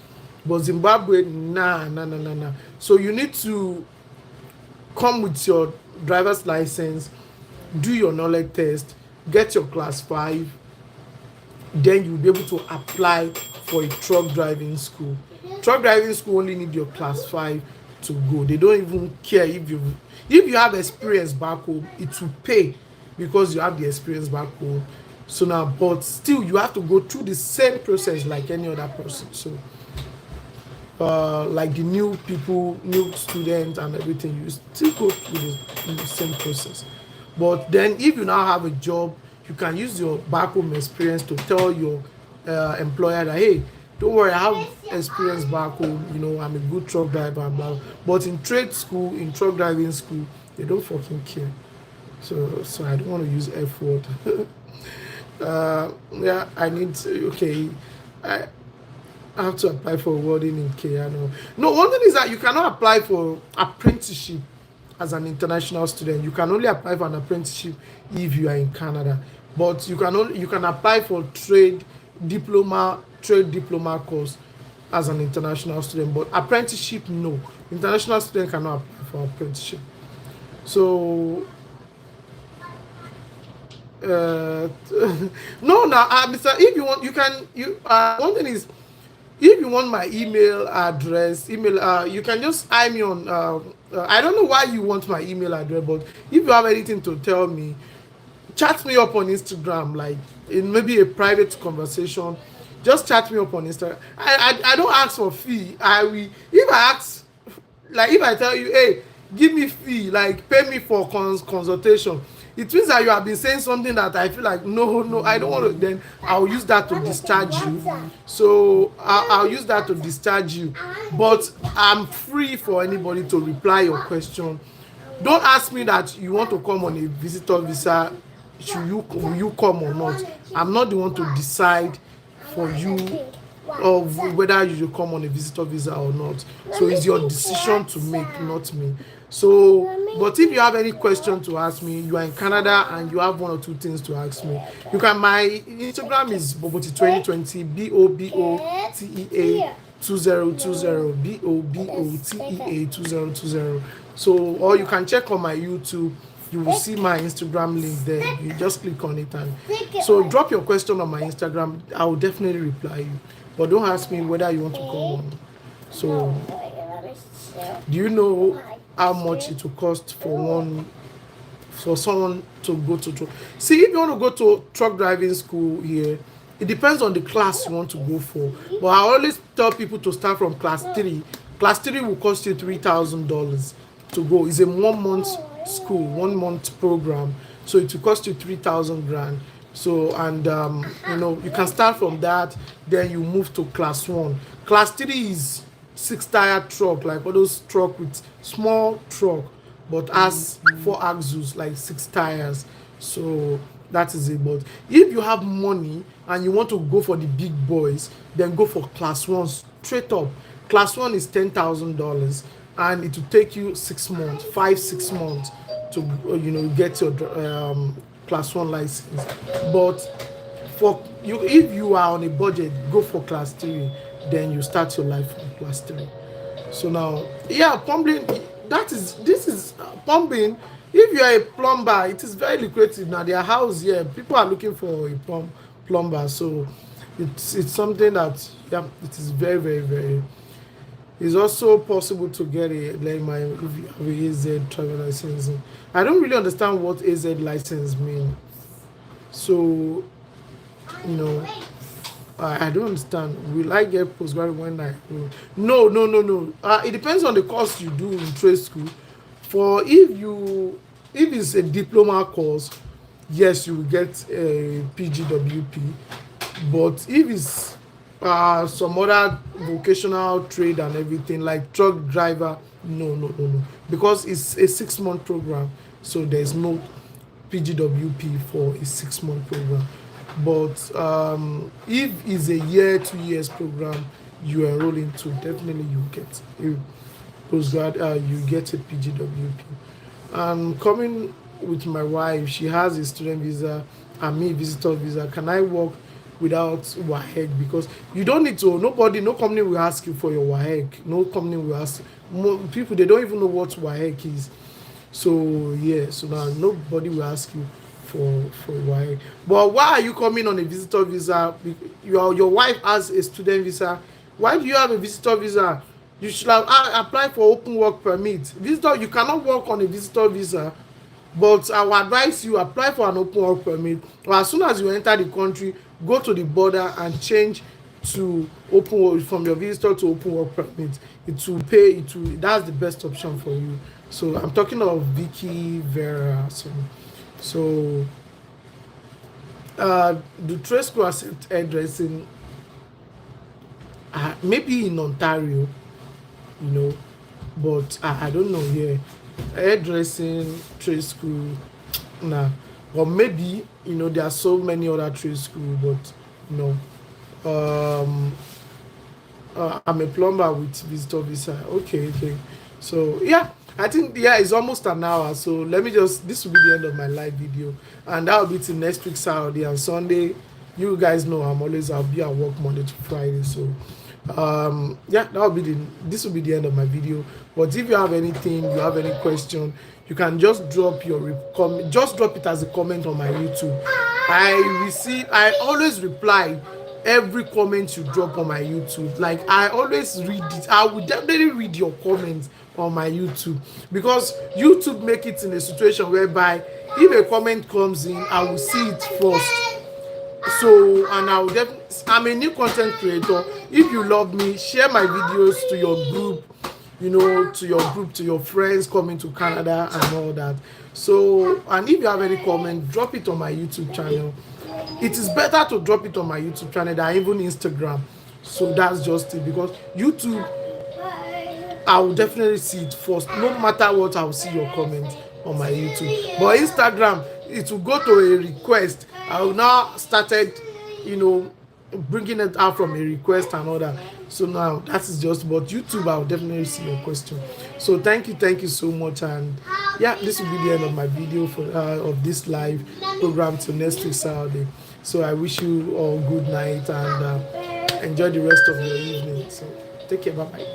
but Zimbabwe, nah. So you need to come with your driver's license, do your knowledge test, get your class 5, then you'll be able to apply for a truck driving school. Truck driving school only need your class 5 to go. They don't even care if you have experience back home. It will pay because you have the experience back home. So now, but still you have to go through the same process like any other person. So like the new people, new students and everything, you still go through the same process. But then if you now have a job, you can use your back home experience to tell your employer that, hey, don't worry, I have experience back home, I'm a good truck driver, blah. But in trade school, in truck driving school, they don't fucking care. So I don't want to use F word. Yeah, I need to, okay, I have to apply for welding in Kenya. No, one thing is that you cannot apply for apprenticeship as an international student. You can only apply for an apprenticeship if you are in Canada. But you can apply for trade diploma course as an international student. But apprenticeship, no. International student cannot apply for apprenticeship. So no, now, Mr. If you want, you can. One thing is, if you want my email address, you can just eye me on. I don't know why you want my email address, but if you have anything to tell me, chat me up on Instagram, like in maybe a private conversation. Just chat me up on Instagram. I don't ask for fee. If I ask, like if I tell you, hey, give me fee, like pay me for consultation, it means that you have been saying something that I feel like no, no, I don't want to. Then I'll use that to discharge you. So I'll use that to discharge you. But I'm free for anybody to reply your question. Don't ask me that you want to come on a visitor visa. Should you will you come or not? I'm not the one to decide for you of whether you should come on a visitor visa or not. So it's your decision to make, not me. So, but if you have any question to ask me, you are in Canada and you have one or two things to ask me, you can. My Instagram is Boboti2020, BOBOTEA 2020, BOBOTEA 2020. So, or you can check on my YouTube. You will see my Instagram link there. You just click on it, and so drop your question on my Instagram. I will definitely reply you. But don't ask me whether you want to come on. So, do you know how much it will cost for someone to go to truck? See, if you want to go to truck driving school here, it depends on the class you want to go for. But I always tell people to start from class 3. Class 3 will cost you $3,000 to go. It's a 1 month school, 1 month program, so it will cost you 3,000 grand. So, and you can start from that, then you move to class 1. Class 3 is 6-tire truck, like all those truck with small truck, but has 4 axles, like 6 tires. So that is it. But if you have money and you want to go for the big boys, then go for class 1 straight up. Class 1 is $10,000, and it will take you 6 months, 5-6 months to get your class 1 license. But for you, if you are on a budget, go for class 3, then you start your life from class 3. So now, yeah, plumbing, this is plumbing. If you are a plumber, it is very lucrative now. Their house here, people are looking for a plumber. So it's something that, yeah, it is very, very, very. It's also possible to get a, like, my, if you have a AZ travel license. I don't really understand what AZ license mean. So, I don't understand. Will I get postgraduate when I go? No, no, no, no. It depends on the course you do in trade school. For if it's a diploma course, yes, you will get a PGWP. But if it's some other vocational trade and everything like truck driver, no, no, no, no, because it's a 6-month program, so there's no PGWP for a 6-month program. But if it's a year, 2 years program you enroll into, definitely you get a postgrad, you get a PGWP. And coming with my wife, she has a student visa and me visitor visa. Can I work without WAHEC? Because you don't need to. No company will ask you for your WAHEC. No company will ask. People, they don't even know what WAHEC is. So yeah, so now nobody will ask you for WAHEC. But why are you coming on a visitor visa? Your wife has a student visa. Why do you have a visitor visa? You should have applied for open work permit. Visitor, you cannot work on a visitor visa. But I will advise you, apply for an open work permit, or as soon as you enter the country, go to the border and change to open work, from your visitor to open work permit. It will pay. That's the best option for you. So I'm talking of Vicky Vera. So the trade school accept hairdressing, maybe in Ontario, but I don't know here. Hairdressing trade school, nah. Or maybe there are so many other trade schools, but I'm a plumber with visitor visa. Okay. So yeah, I think, yeah, it's almost an hour. So this will be the end of my live video, and that will be till next week Saturday and Sunday. You guys know I'll be at work Monday to Friday. So yeah, this will be the end of my video. But if you have anything, you have any question, you can just drop just drop it as a comment on my YouTube. I always reply every comment you drop on my YouTube. Like, I always read it. I will definitely read your comments on my YouTube, because YouTube make it in a situation whereby if a comment comes in, I will see it first. So, and I'm a new content creator. If you love me, share my videos to your group, to your group, to your friends coming to Canada and all that. So, and if you have any comment, drop it on my YouTube channel. It is better to drop it on my YouTube channel than even Instagram. So that's just it, because YouTube, I will definitely see it first. No matter what, I will see your comment on my YouTube. But Instagram, it will go to a request. I will now started, you know, bringing it out from a request and all that. So now that is just. But YouTube, I will definitely see your question. So thank you so much. And yeah, this will be the end of my video for of this live program till next week Saturday. So I wish you all good night and enjoy the rest of your evening. So take care. Bye bye.